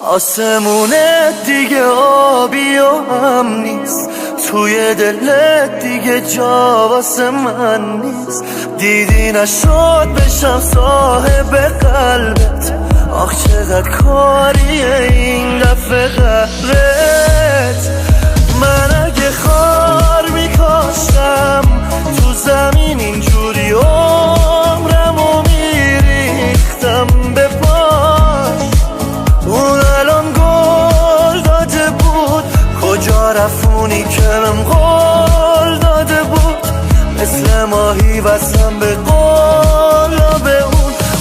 آسمونت دیگه آبی و هم نیست، توی دلت دیگه جا واسه من نیست. دیدی نشد بشم صاحب قلبت، آخ چقدر کاریه این دفعه قبرت. من اگه خار میکاشتم تو زمین اینجوری عمرمو میریختم به پاش. اون الان گل داده بود، کجا رفونی که من قول داده بود. مثل ماهی وزم به قول به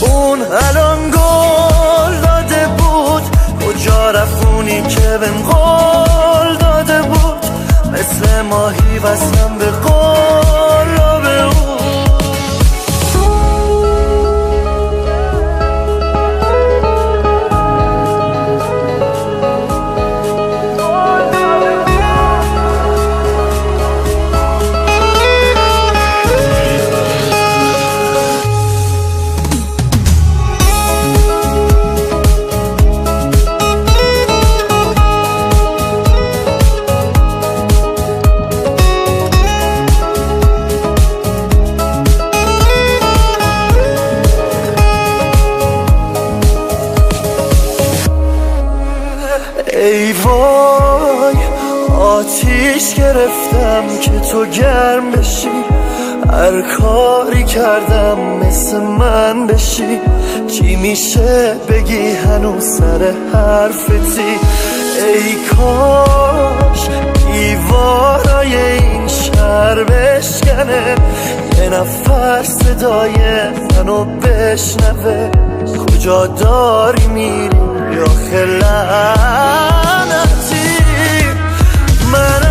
اون الان گل داده بود، کجا رفونی که من قول داده بود. مثل ماهی وزم به قول به اون. ای وای آتیش گرفتم که تو گرم بشی، هر کاری کردم مثل من بشی. چی میشه بگی هنوز سر حرفتی؟ ای کاش دیوارای این شهر بشکنه، یه نفر صدای منو بشنوه. کجا داری میری یا خلعنتی؟ من